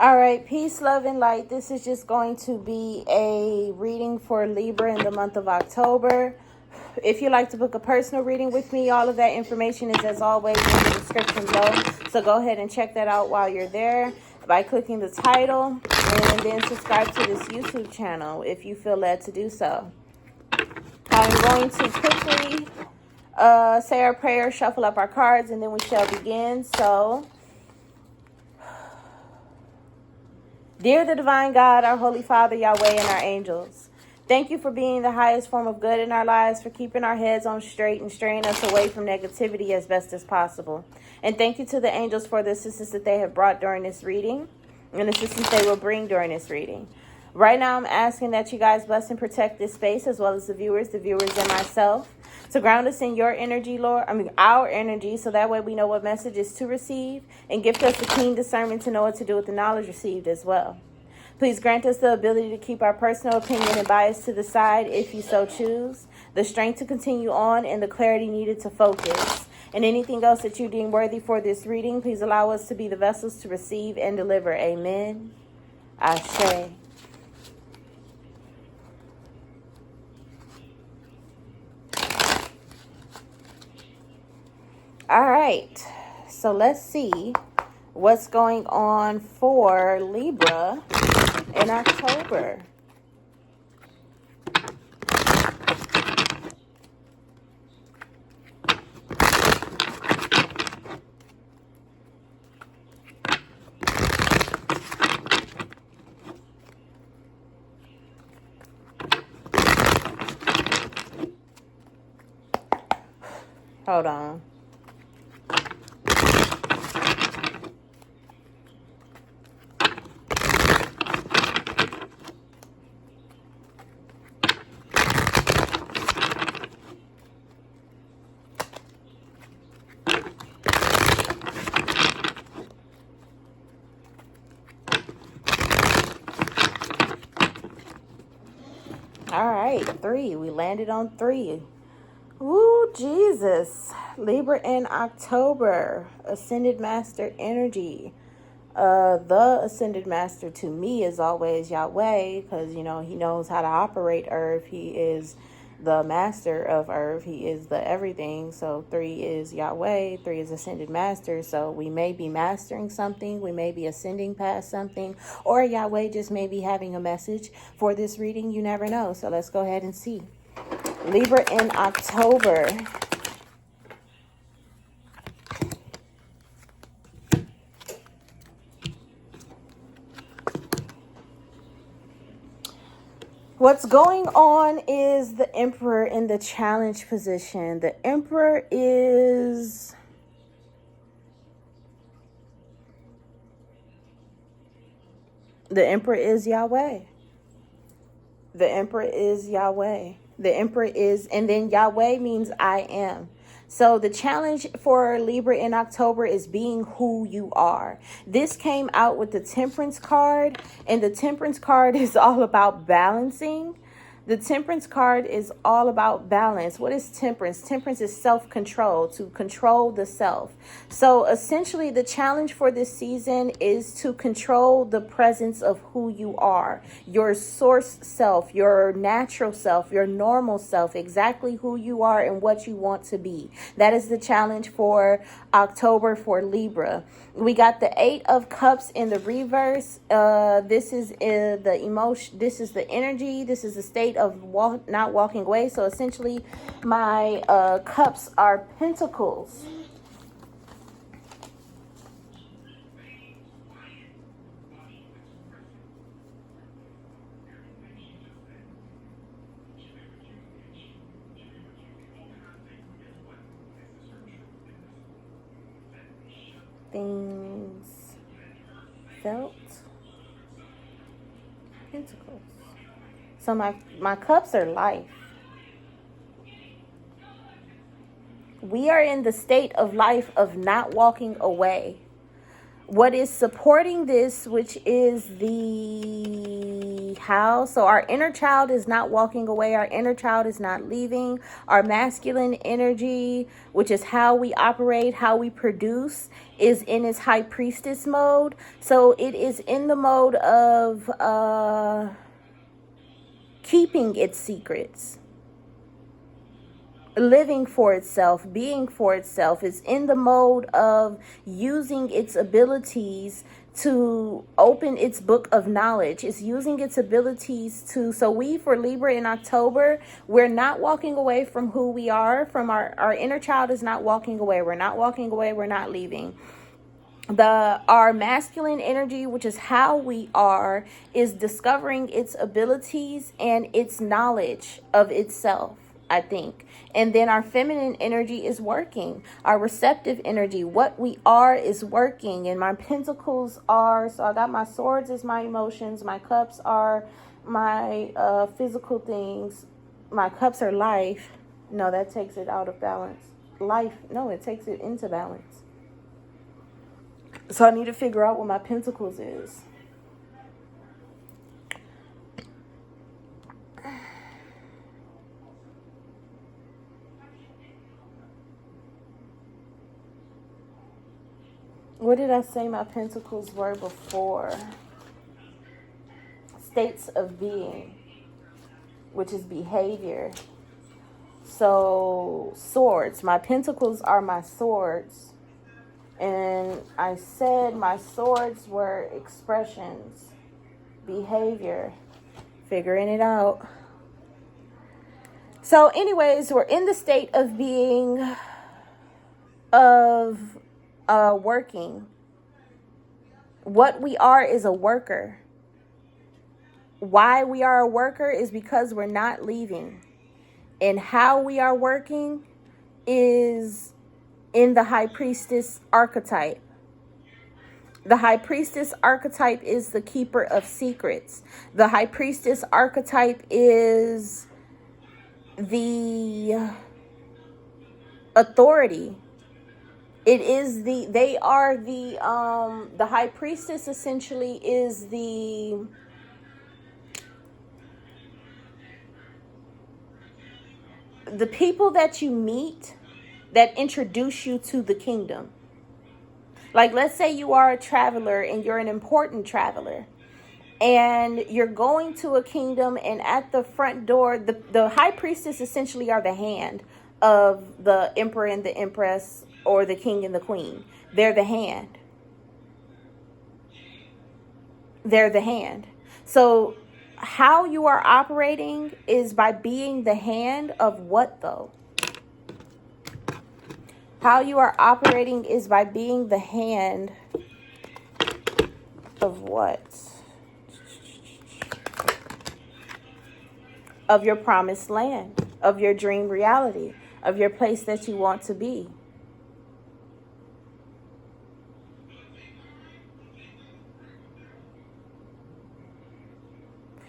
All right, peace, love, and light. This is just going to be a reading for Libra in the month of October. If you'd like to book a personal reading with me, all of that information is, as always, in the description below. So go ahead and check that out while you're there by clicking the title and then subscribe to this YouTube channel if you feel led to do so. I'm going to quickly say our prayer, shuffle up our cards, and then we shall begin. So, dear the divine God, our Holy Father, Yahweh, and our angels, thank you for being the highest form of good in our lives, for keeping our heads on straight and straying us away from negativity as best as possible. And thank you to the angels for the assistance that they have brought during this reading and the assistance they will bring during this reading. Right now, I'm asking that you guys bless and protect this space as well as the viewers and myself, to ground us in your energy, Lord. Our energy, so that way we know what messages to receive, and gift us the keen discernment to know what to do with the knowledge received as well. Please grant us the ability to keep our personal opinion and bias to the side if you so choose, the strength to continue on, and the clarity needed to focus. And anything else that you deem worthy for this reading, please allow us to be the vessels to receive and deliver. Amen. Ashe. All right, so let's see what's going on for Libra in October. Hold on. All right, 3. We landed on 3. Ooh, Jesus. Libra in October. Ascended Master energy. The Ascended Master to me is always Yahweh, because, you know, he knows how to operate Earth. He is the master of Earth. He is the everything. So 3 is Yahweh. 3 is Ascended Master. So we may be mastering something. We may be ascending past something. Or Yahweh just may be having a message for this reading. You never know. So let's go ahead and see. Libra in October. What's going on is the Emperor in the challenge position. The Emperor is Yahweh. The Emperor is Yahweh. The Emperor is, and then Yahweh means I am. So the challenge for Libra in October is being who you are. This came out with the Temperance card, and the Temperance card is all about balancing. The Temperance card is all about balance. What is temperance? Temperance is self-control, to control the self. So essentially the challenge for this season is to control the presence of who you are, your source self, your natural self, your normal self, exactly who you are and what you want to be. That is the challenge for October for Libra. We got the 8 of Cups in the reverse. This is the emotion. This is the energy. This is the state of not walking away. So essentially, my cups are pentacles. Things felt, pentacles. So my cups are life. We are in the state of life of not walking away. What is supporting this, which is the house. So our inner child is not walking away. Our inner child is not leaving. Our masculine energy, which is how we operate, how we produce, is in its high priestess mode. So it is in the mode of keeping its secrets, living for itself, being for itself. Is in the mode of using its abilities to open its book of knowledge. It's using its abilities to, so we, for Libra in October, we're not walking away from who we are, from our inner child is not walking away. We're not walking away. We're not leaving. Our masculine energy, which is how we are, is discovering its abilities and its knowledge of itself, I think. And then our feminine energy is working. Our receptive energy, what we are, is working. And my pentacles are, so I got my swords as my emotions. My cups are my physical things. My cups are life. No, that takes it out of balance. Life, no, it takes it into balance. So I need to figure out what my pentacles is. What did I say my pentacles were before? States of being, which is behavior. So swords. My pentacles are my swords. And I said my swords were expressions, behavior, figuring it out. So anyways, we're in the state of being, of working. What we are is a worker. Why we are a worker is because we're not leaving. And how we are working is in the high priestess archetype. The high priestess archetype is the keeper of secrets. The high priestess archetype is the authority. It is the high priestess essentially is the people that you meet that introduce you to the kingdom. Like, let's say you are a traveler and you're an important traveler and you're going to a kingdom, and at the front door, the high priestess essentially are the hand of the emperor and the empress, or the king and the queen. They're the hand. They're the hand. So how you are operating is by being the hand of what, though? How you are operating is by being the hand of what? Of your promised land, of your dream reality, of your place that you want to be.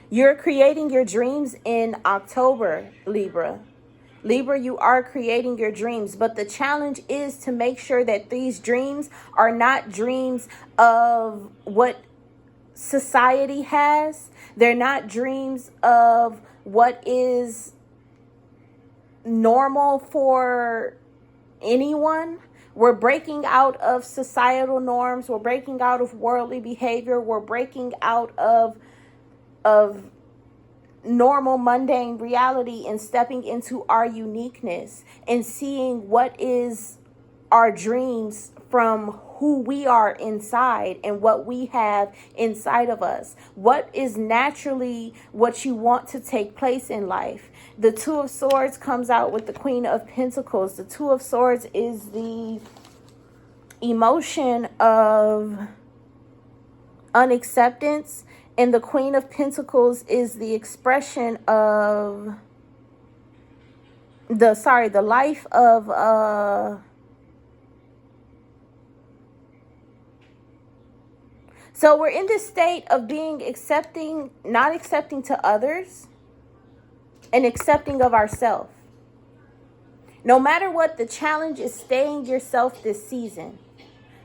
You're creating your dreams in October, Libra. Libra, you are creating your dreams, but the challenge is to make sure that these dreams are not dreams of what society has. They're not dreams of what is normal for anyone. We're breaking out of societal norms. We're breaking out of worldly behavior. We're breaking out of normal mundane reality and stepping into our uniqueness and seeing what is our dreams from who we are inside and what we have inside of us. What is naturally what you want to take place in life. The Two of Swords comes out with the Queen of Pentacles. The Two of Swords is the emotion of unacceptance. And the Queen of Pentacles is the expression of the life of so we're in this state of being accepting, not accepting to others, and accepting of ourselves. No matter what, the challenge is staying yourself this season.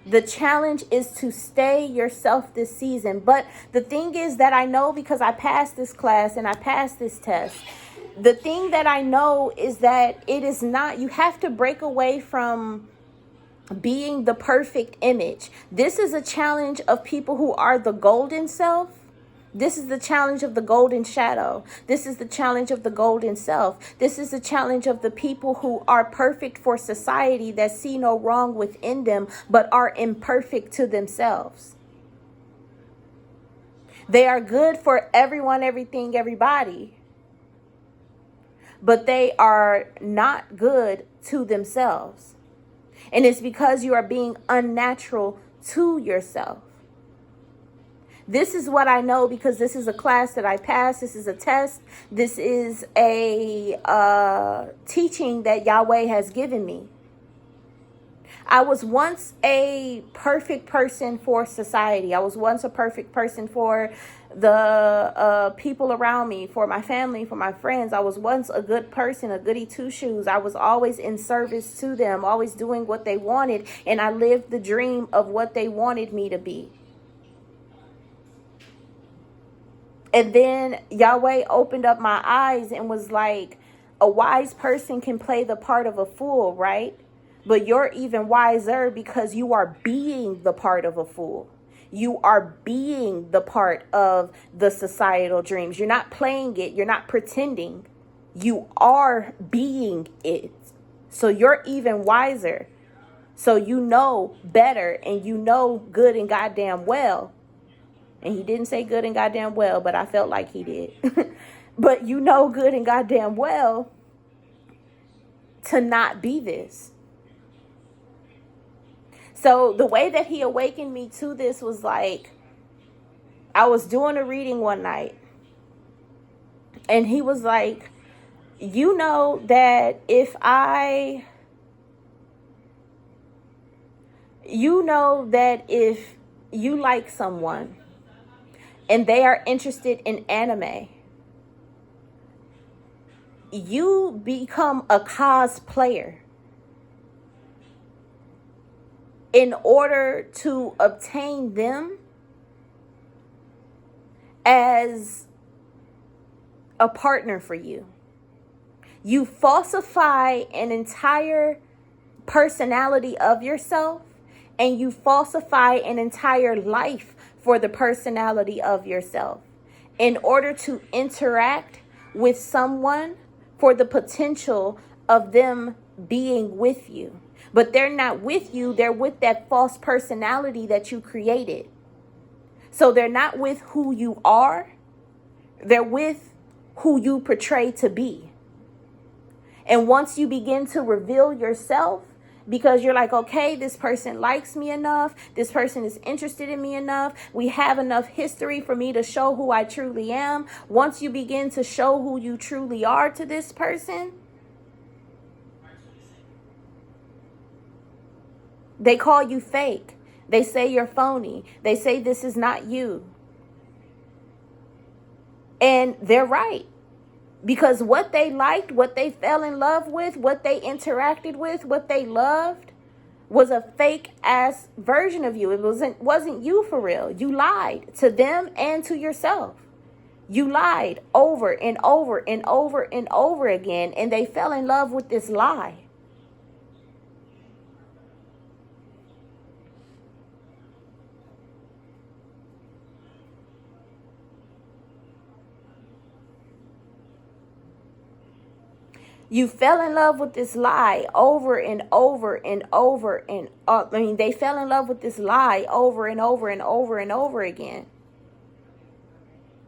The challenge is to stay yourself this season. But the thing is that I know, because I passed this class and I passed this test, the thing that I know is that it is not, you have to break away from being the perfect image. This is a challenge of people who are the golden self. This is the challenge of the golden shadow. This is the challenge of the golden self. This is the challenge of the people who are perfect for society, that see no wrong within them, but are imperfect to themselves. They are good for everyone, everything, everybody, but they are not good to themselves. And it's because you are being unnatural to yourself. This is what I know, because this is a class that I passed. This is a test. This is a teaching that Yahweh has given me. I was once a perfect person for society. I was once a perfect person for the people around me, for my family, for my friends. I was once a good person, a goody two shoes. I was always in service to them, always doing what they wanted. And I lived the dream of what they wanted me to be. And then Yahweh opened up my eyes and was like, a wise person can play the part of a fool, right? But you're even wiser because you are being the part of a fool. You are being the part of the societal dreams. You're not playing it. You're not pretending. You are being it. So you're even wiser. So you know better, and you know good and goddamn well. And he didn't say good and goddamn well, but I felt like he did. But you know good and goddamn well to not be this. So the way that he awakened me to this was like, I was doing a reading one night, and he was like, you know that if you like someone and they are interested in anime, you become a cosplayer in order to obtain them as a partner for you. You falsify an entire personality of yourself, and you falsify an entire life for the personality of yourself in order to interact with someone for the potential of them being with you. But they're not with you. They're with that false personality that you created. So they're not with who you are. They're with who you portray to be. And once you begin to reveal yourself, because you're like, okay, this person likes me enough. This person is interested in me enough. We have enough history for me to show who I truly am. Once you begin to show who you truly are to this person, they call you fake. They say you're phony. They say this is not you. And they're right. Because what they liked, what they fell in love with, what they interacted with, what they loved was a fake ass version of you. It wasn't you for real. You lied to them and to yourself. You lied over and over and over and over again, and they fell in love with this lie. You fell in love with this lie over and over and over and they fell in love with this lie over and over and over and over again.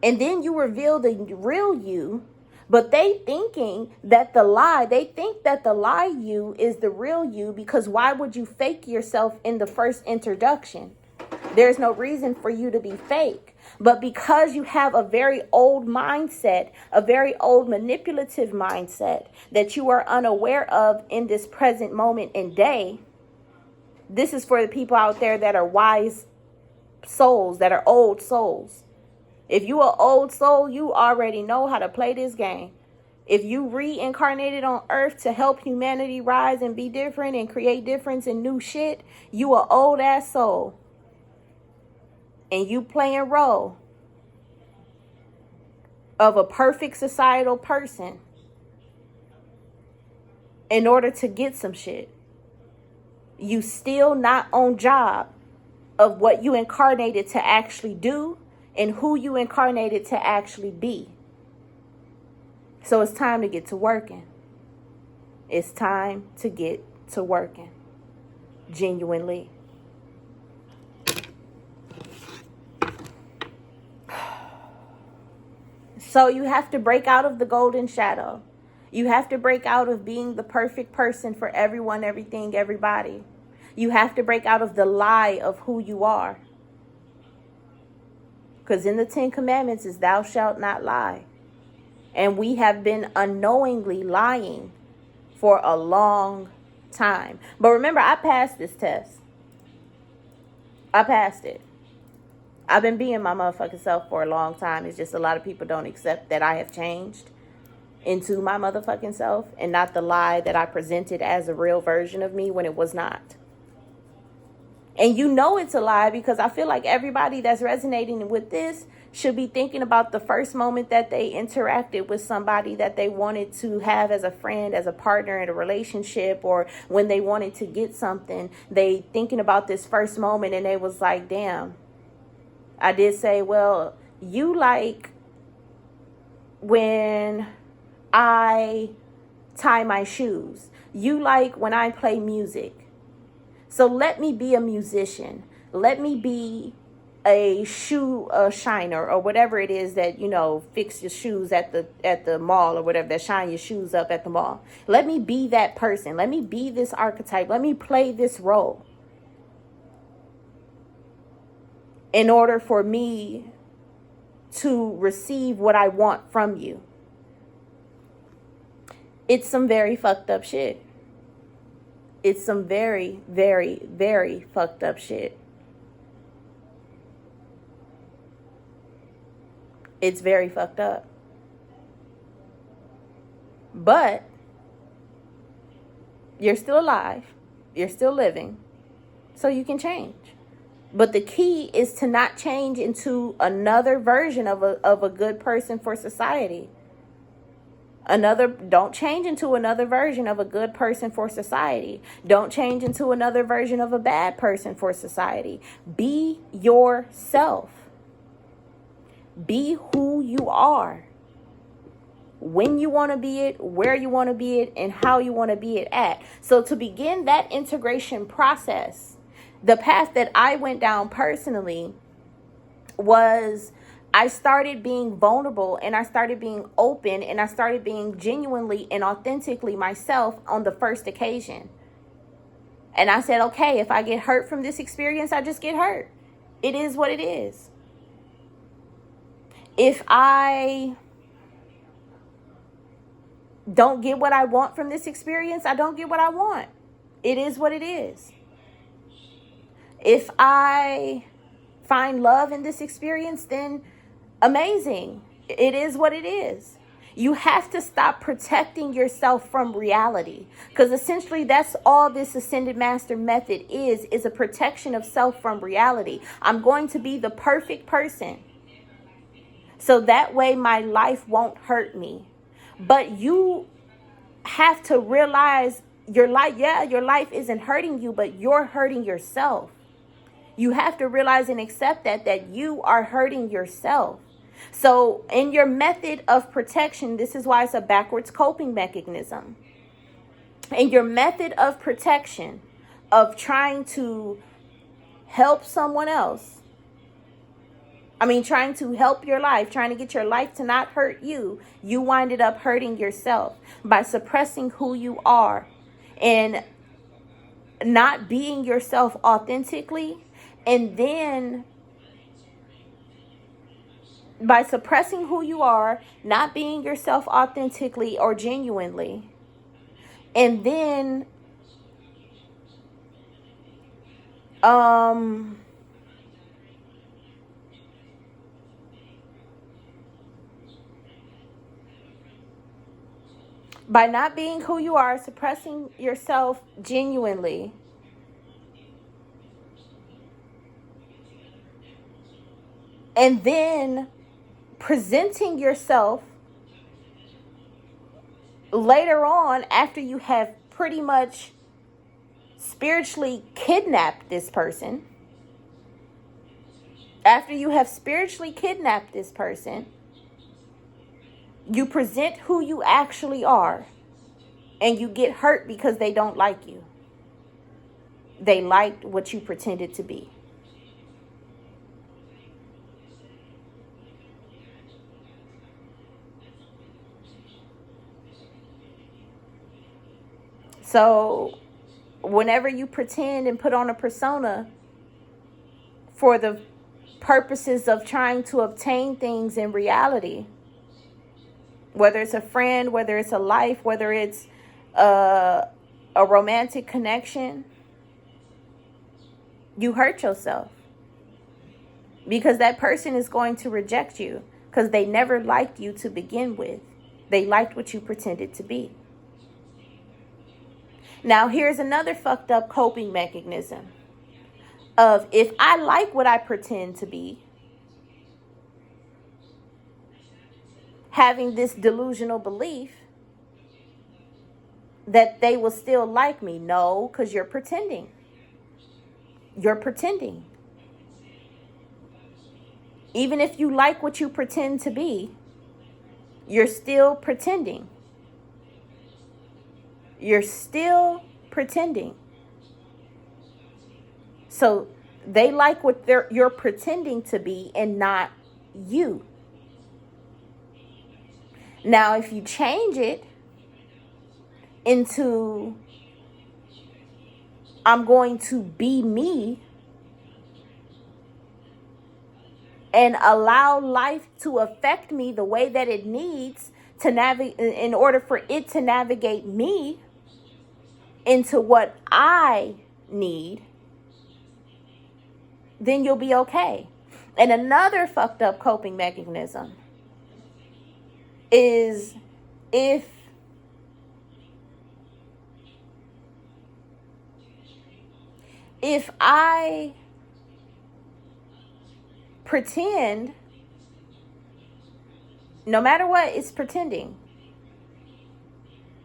And then you reveal the real you, but they think that the lie you is the real you, because why would you fake yourself in the first introduction? There's no reason for you to be fake. But because you have a very old mindset, a very old manipulative mindset that you are unaware of in this present moment and day, this is for the people out there that are wise souls, that are old souls. If you are old soul, you already know how to play this game. If you reincarnated on earth to help humanity rise and be different and create difference and new shit, you are old ass soul. And you playing role of a perfect societal person in order to get some shit. you still not on job of what you incarnated to actually do and who you incarnated to actually be. So it's time to get to working. It's time to get to working. Genuinely. So you have to break out of the golden shadow. You have to break out of being the perfect person for everyone, everything, everybody. You have to break out of the lie of who you are. Because in the 10 Commandments is thou shalt not lie. And we have been unknowingly lying for a long time. But remember, I passed this test. I passed it. I've been being my motherfucking self for a long time. It's just a lot of people don't accept that I have changed into my motherfucking self and not the lie that I presented as a real version of me when it was not. And you know it's a lie because I feel like everybody that's resonating with this should be thinking about the first moment that they interacted with somebody that they wanted to have as a friend, as a partner in a relationship, or when they wanted to get something. They thinking about this first moment and they was like, damn. I did say, well, you like when I tie my shoes. You like when I play music. So let me be a musician. Let me be a shoe shiner or whatever it is that, you know, fix your shoes at the mall or whatever, that shine your shoes up at the mall. Let me be that person. Let me be this archetype. Let me play this role. In order for me to receive what I want from you. It's some very fucked up shit. It's some very, very, very fucked up shit. It's very fucked up. But you're still alive. You're still living. So you can change. But the key is to not change into another version of a good person for society. Don't change into another version of a good person for society. Don't change into another version of a bad person for society. Be yourself. Be who you are. When you want to be it, where you want to be it, and how you want to be it at. So to begin that integration process, the path that I went down personally was I started being vulnerable and I started being open and I started being genuinely and authentically myself on the first occasion. And I said, okay, if I get hurt from this experience, I just get hurt. It is what it is. If I don't get what I want from this experience, I don't get what I want. It is what it is. If I find love in this experience, then amazing. It is what it is. You have to stop protecting yourself from reality, because essentially that's all this Ascended Master method is a protection of self from reality. I'm going to be the perfect person, so that way my life won't hurt me. But you have to realize your life isn't hurting you, but you're hurting yourself. You have to realize and accept that you are hurting yourself. So in your method of protection, this is why it's a backwards coping mechanism. In your method of protection, of trying to help someone else, trying to help your life, trying to get your life to not hurt you, you winded up hurting yourself by suppressing who you are and not being yourself authentically. And then by suppressing who you are, not being yourself authentically or genuinely, and then by not being who you are, suppressing yourself genuinely, and then presenting yourself later on after you have pretty much spiritually kidnap this person, after you have spiritually kidnapped this person, you present who you actually are, and you get hurt because they don't like you. They liked what you pretended to be. So whenever you pretend and put on a persona for the purposes of trying to obtain things in reality, whether it's a friend, whether it's a life, whether it's a romantic connection, you hurt yourself, because that person is going to reject you because they never liked you to begin with. They liked what you pretended to be. Now, here's another fucked up coping mechanism of, if I like what I pretend to be, having this delusional belief that they will still like me. No, because you're pretending. You're pretending. Even if you like what you pretend to be, you're still pretending. You're still pretending. So they like what you're pretending to be and not you. Now, if you change it into, I'm going to be me, and allow life to affect me the way that it needs to navigate, in order for it to navigate me into what I need, then you'll be okay. And another fucked up coping mechanism is, if I pretend, no matter what, it's pretending.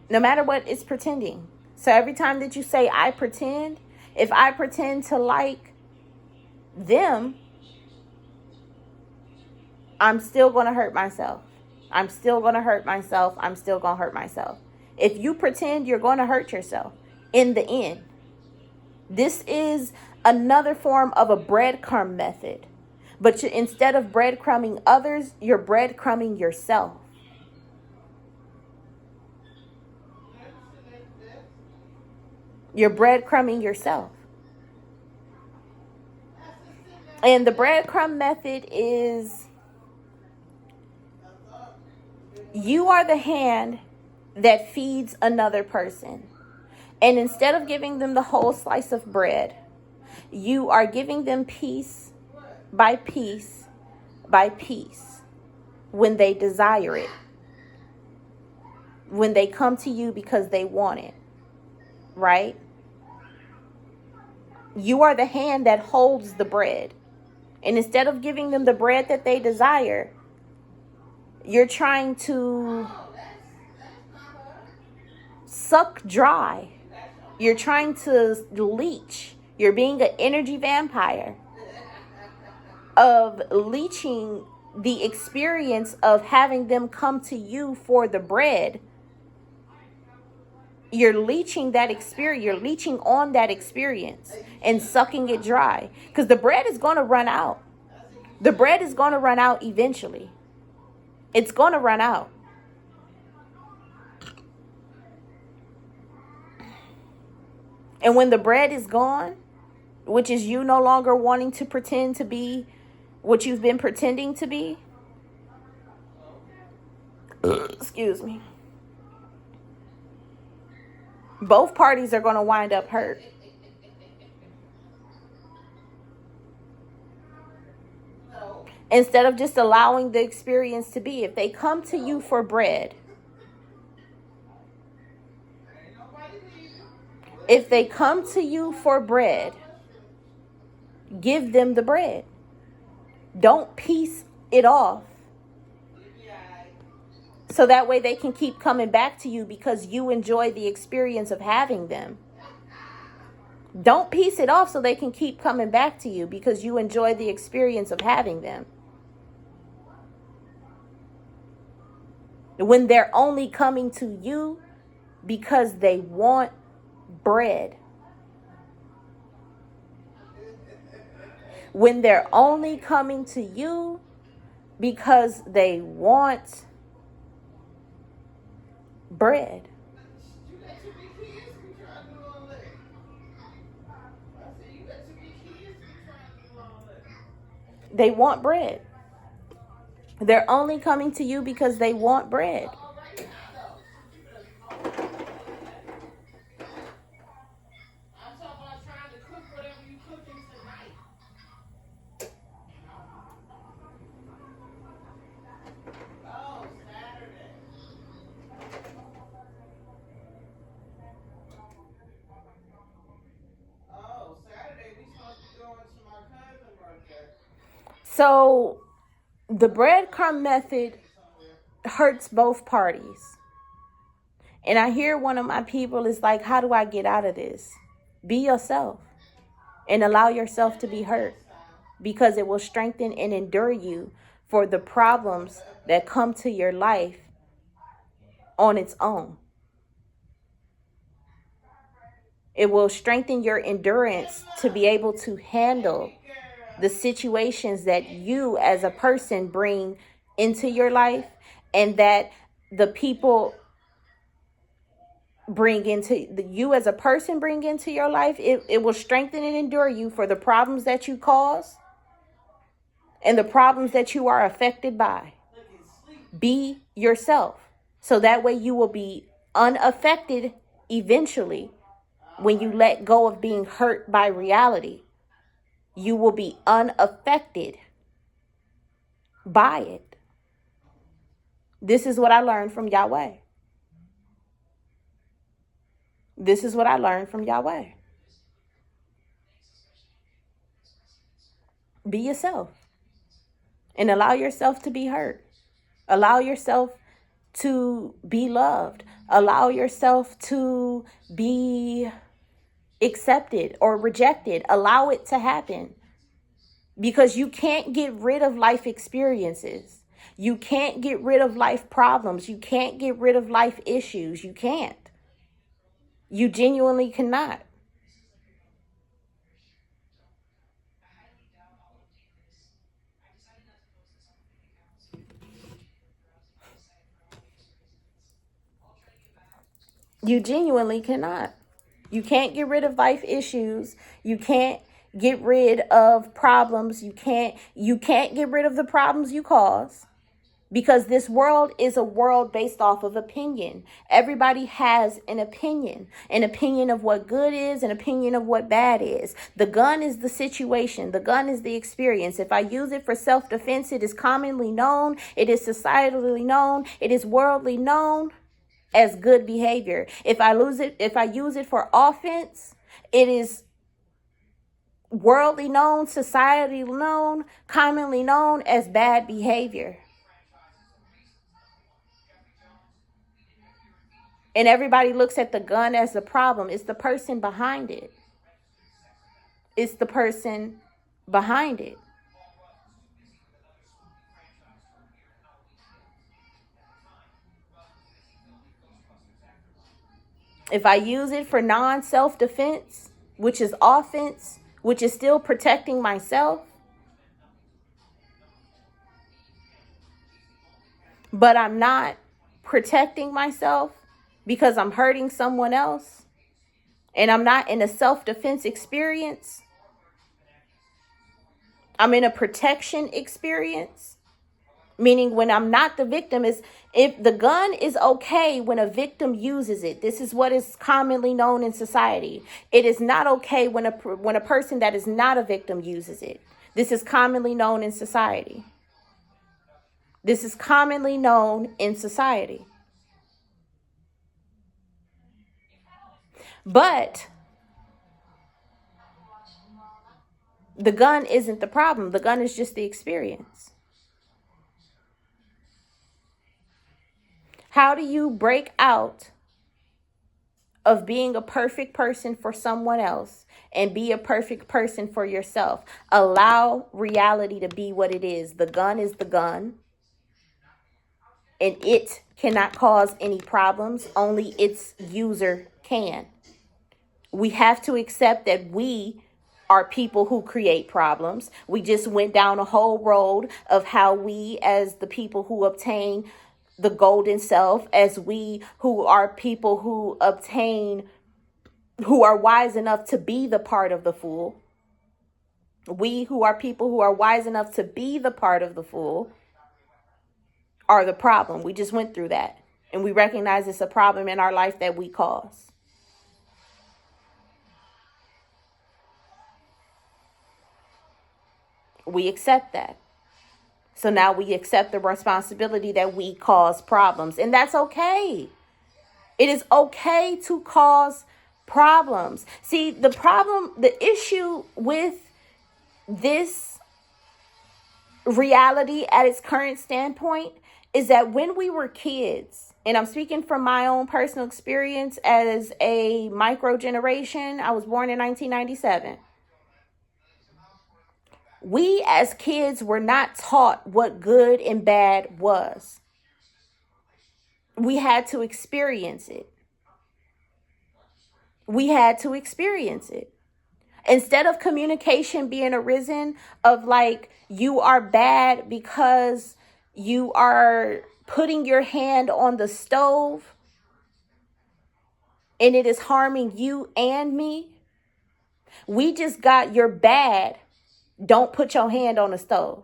No matter what, it's pretending. So every time that you say, I pretend, if I pretend to like them, I'm still going to hurt myself. I'm still going to hurt myself. I'm still going to hurt myself. If you pretend, you're going to hurt yourself in the end. This is another form of a breadcrumb method. But instead of breadcrumbing others, you're breadcrumbing yourself. You're breadcrumbing yourself. And the breadcrumb method is, you are the hand that feeds another person. And instead of giving them the whole slice of bread, you are giving them piece by piece by piece when they desire it. When they come to you because they want it. Right? You are the hand that holds the bread. And instead of giving them the bread that they desire, you're trying to suck dry. You're trying to leech. You're being an energy vampire of leeching the experience of having them come to you for the bread. You're leeching that experience. You're leeching on that experience and sucking it dry. Because the bread is going to run out. The bread is going to run out eventually. It's going to run out. And when the bread is gone, which is you no longer wanting to pretend to be what you've been pretending to be. Excuse me. Both parties are going to wind up hurt. Instead of just allowing the experience to be. If they come to you for bread, give them the bread. Don't piece it off. So that way they can keep coming back to you because you enjoy the experience of having them. Don't piece it off so they can keep coming back to you because you enjoy the experience of having them. When they're only coming to you because they want bread. When they're only coming to you because they want bread. They want bread. They're only coming to you because they want bread. So the breadcrumb method hurts both parties. And I hear one of my people is like, how do I get out of this? Be yourself and allow yourself to be hurt, because it will strengthen and endure you for the problems that come to your life on its own. It will strengthen your endurance to be able to handle the situations that you as a person bring into your life and that the people bring into you as a person bring into your life. It will strengthen and endure you for the problems that you cause and the problems that you are affected by. Be yourself. So that way you will be unaffected eventually. When you let go of being hurt by reality, you will be unaffected by it. This is what I learned from Yahweh. This is what I learned from Yahweh. Be yourself and allow yourself to be hurt. Allow yourself to be loved. Allow yourself to be accepted or rejected. Allow it to happen, because you can't get rid of life experiences. You can't get rid of life problems. You can't get rid of life issues. You can't. You genuinely cannot. You genuinely cannot. You can't get rid of life issues. You can't get rid of problems. You can't get rid of the problems you cause. Because this world is a world based off of opinion. Everybody has an opinion of what good is, an opinion of what bad is. The gun is the situation. The gun is the experience. If I use it for self-defense, it is commonly known. It is societally known. It is worldly known as good behavior. If I use it for offense, it is worldly known, society known, commonly known as bad behavior. And everybody looks at the gun as the problem. It's the person behind it. It's the person behind it. If I use it for non-self-defense, which is offense, which is still protecting myself, but I'm not protecting myself because I'm hurting someone else, and I'm not in a self-defense experience, I'm in a protection experience. Meaning when I'm not the victim, is if the gun is okay when a victim uses it. This is what is commonly known in society. It is not okay when a person that is not a victim uses it. This is commonly known in society. This is commonly known in society. But the gun isn't the problem. The gun is just the experience. How do you break out of being a perfect person for someone else and be a perfect person for yourself. Allow reality to be what it is. The gun is the gun, and it cannot cause any problems. Only its user can. We have to accept that we are people who create problems. We just went down a whole road of how we, as the people who obtain the golden self, as we who are people who obtain, who are wise enough to be the part of the fool. We who are people who are wise enough to be the part of the fool are the problem. We just went through that. And we recognize it's a problem in our life that we cause. We accept that. So now we accept the responsibility that we cause problems. And that's okay. It is okay to cause problems. See, the issue with this reality at its current standpoint is that when we were kids, and I'm speaking from my own personal experience as a micro generation, I was born in 1997. We as kids were not taught what good and bad was. We had to experience it. We had to experience it. Instead of communication being arisen of like, you are bad because you are putting your hand on the stove and it is harming you and me, we just got, you're bad. Don't put your hand on the stove.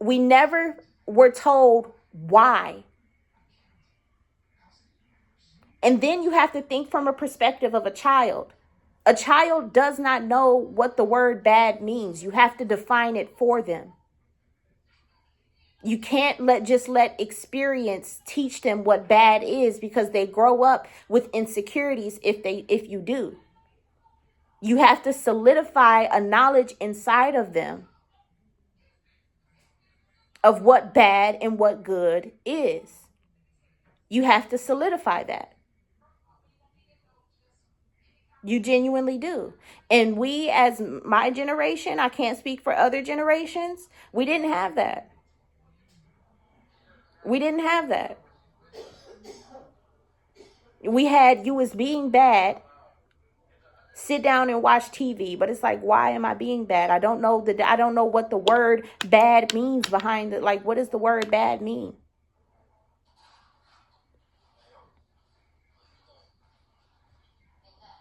We never were told why. And then you have to think from a perspective of a child. A child does not know what the word bad means. You have to define it for them. You can't let experience teach them what bad is, because they grow up with insecurities if you do. You have to solidify a knowledge inside of them of what bad and what good is. You have to solidify that. You genuinely do. And we, as my generation, I can't speak for other generations, we didn't have that. We didn't have that. We had, you was being bad, sit down and watch TV. But it's like, why am I being bad? I don't know what the word bad means behind it. Like, what does the word bad mean?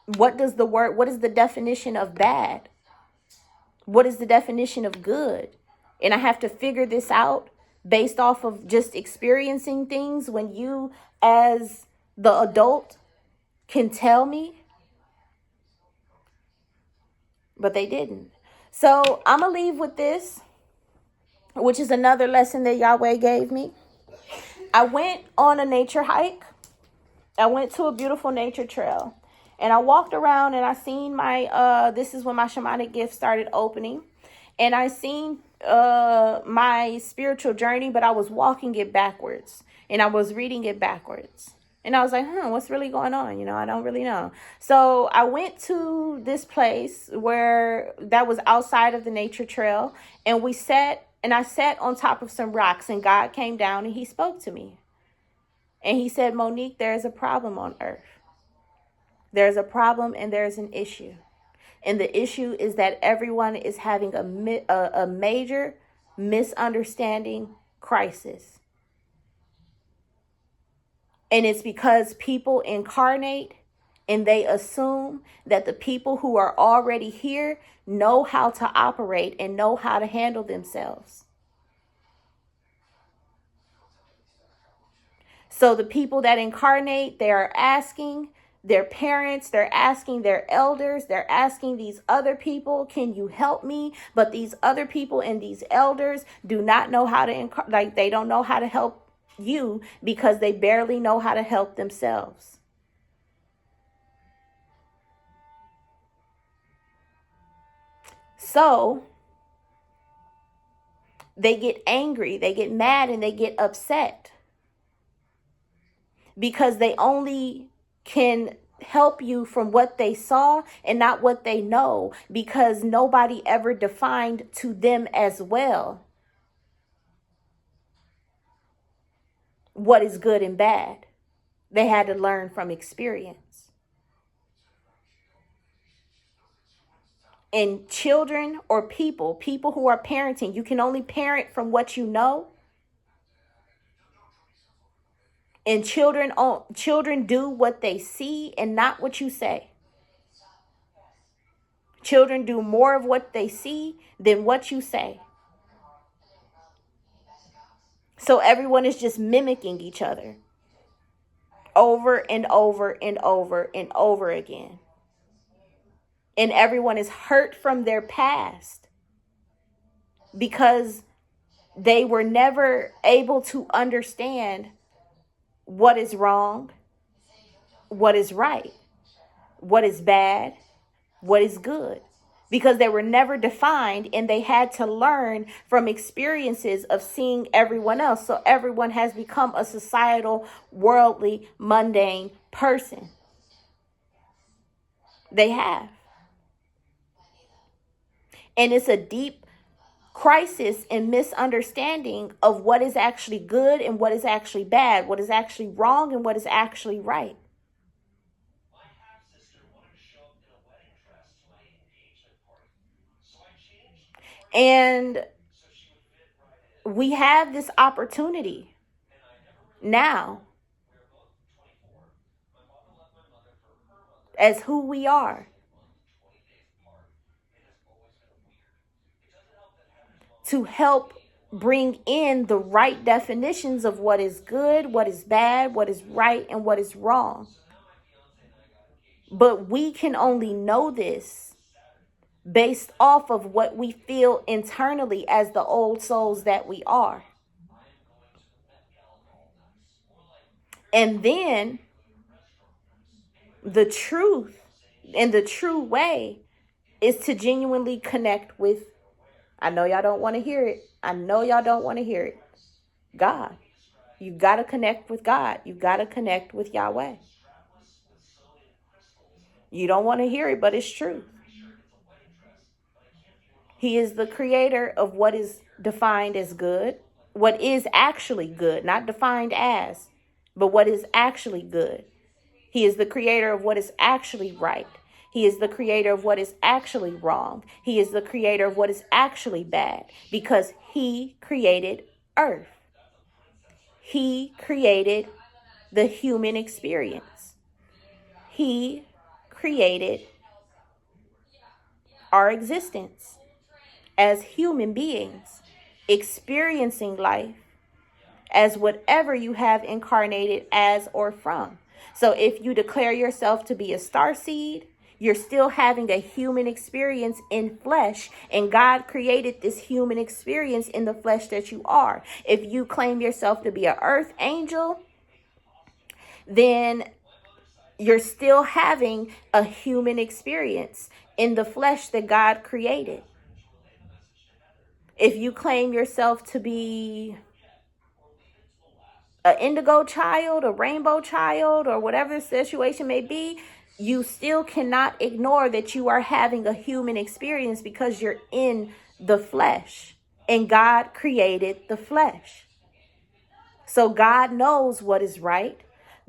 What is the definition of bad? What is the definition of good? And I have to figure this out based off of just experiencing things, when you as the adult can tell me. But they didn't. So I'm going to leave with this, which is another lesson that Yahweh gave me. I went on a nature hike. I went to a beautiful nature trail. And I walked around and I seen this is when my shamanic gift started opening. And I seen my spiritual journey, but I was walking it backwards. And I was reading it backwards. And I was like, what's really going on? I don't really know. So I went to this place that was outside of the nature trail. And I sat on top of some rocks, and God came down and he spoke to me. And he said, Monique, there is a problem on earth. There's a problem and there's an issue. And the issue is that everyone is having a major misunderstanding crisis. And it's because people incarnate and they assume that the people who are already here know how to operate and know how to handle themselves. So the people that incarnate, they are asking their parents, they're asking their elders, they're asking these other people, can you help me? But these other people and these elders do not know how to, they don't know how to help you, because they barely know how to help themselves. So they get angry, they get mad, and they get upset because they only can help you from what they saw and not what they know, because nobody ever defined to them as well what is good and bad. They had to learn from experience. And children or people who are parenting, you can only parent from what you know. And children do what they see and not what you say. Children do more of what they see than what you say. So everyone is just mimicking each other over and over and over and over again. And everyone is hurt from their past because they were never able to understand what is wrong, what is right, what is bad, what is good, because they were never defined, and they had to learn from experiences of seeing everyone else. So everyone has become a societal, worldly, mundane person. They have. And it's a deep crisis and misunderstanding of what is actually good and what is actually bad, what is actually wrong and what is actually right. And we have this opportunity now, as who we are, to help bring in the right definitions of what is good, what is bad, what is right, and what is wrong. But we can only know this based off of what we feel internally as the old souls that we are. And then the truth and the true way is to genuinely connect with, I know y'all don't want to hear it. I know y'all don't want to hear it. God. You got to connect with God. You got to connect with Yahweh. You don't want to hear it, but it's true. He is the creator of what is defined as good, what is actually good, not defined as, but what is actually good. He is the creator of what is actually right. He is the creator of what is actually wrong. He is the creator of what is actually bad, because he created earth. He created the human experience. He created our existence as human beings, experiencing life as whatever you have incarnated as or from. So if you declare yourself to be a starseed, you're still having a human experience in flesh, and God created this human experience in the flesh that you are. If you claim yourself to be an earth angel, then you're still having a human experience in the flesh that God created. If you claim yourself to be an indigo child, a rainbow child, or whatever the situation may be, you still cannot ignore that you are having a human experience, because you're in the flesh, and God created the flesh. So God knows what is right.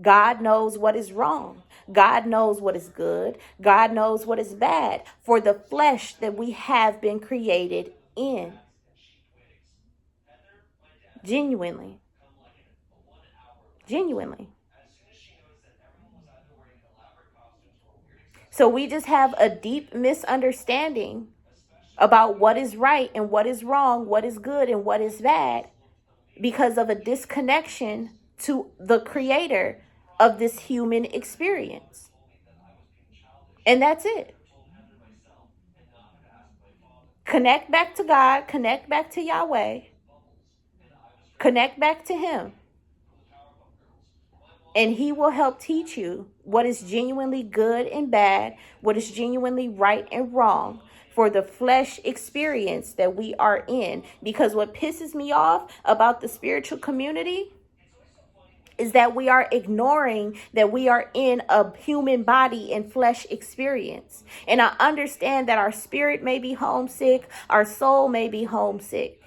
God knows what is wrong. God knows what is good. God knows what is bad for the flesh that we have been created in. Genuinely. So we just have a deep misunderstanding about what is right and what is wrong, what is good and what is bad, because of a disconnection to the creator of this human experience. And that's it. Connect back to God, connect back to Yahweh, connect back to him. And he will help teach you what is genuinely good and bad, what is genuinely right and wrong for the flesh experience that we are in. Because what pisses me off about the spiritual community is that we are ignoring that we are in a human body and flesh experience. And I understand that our spirit may be homesick, our soul may be homesick.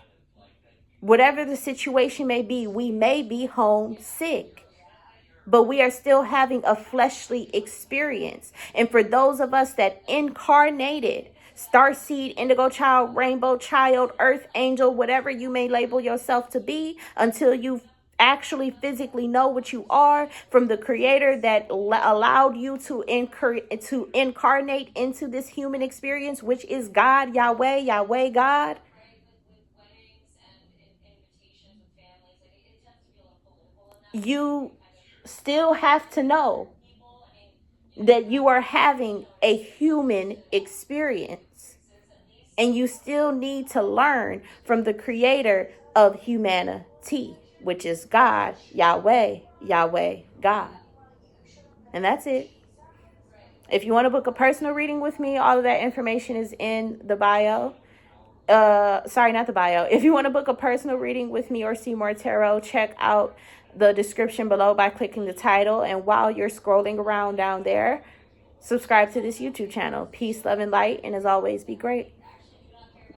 Whatever the situation may be, we may be homesick, but we are still having a fleshly experience. And for those of us that incarnated, starseed, indigo child, rainbow child, earth angel, whatever you may label yourself to be, until you actually physically know what you are from the creator that allowed you to incarnate into this human experience, which is God, Yahweh, Yahweh, God. You still have to know that you are having a human experience, and you still need to learn from the creator of humanity, which is God, Yahweh, Yahweh, God. And that's it. If you want to book a personal reading with me, all of that information is in the bio. Sorry, not the bio. If you want to book a personal reading with me or see more tarot, check out the description below by clicking the title. And while you're scrolling around down there, subscribe to this YouTube channel. Peace, love, and light. And as always, be great.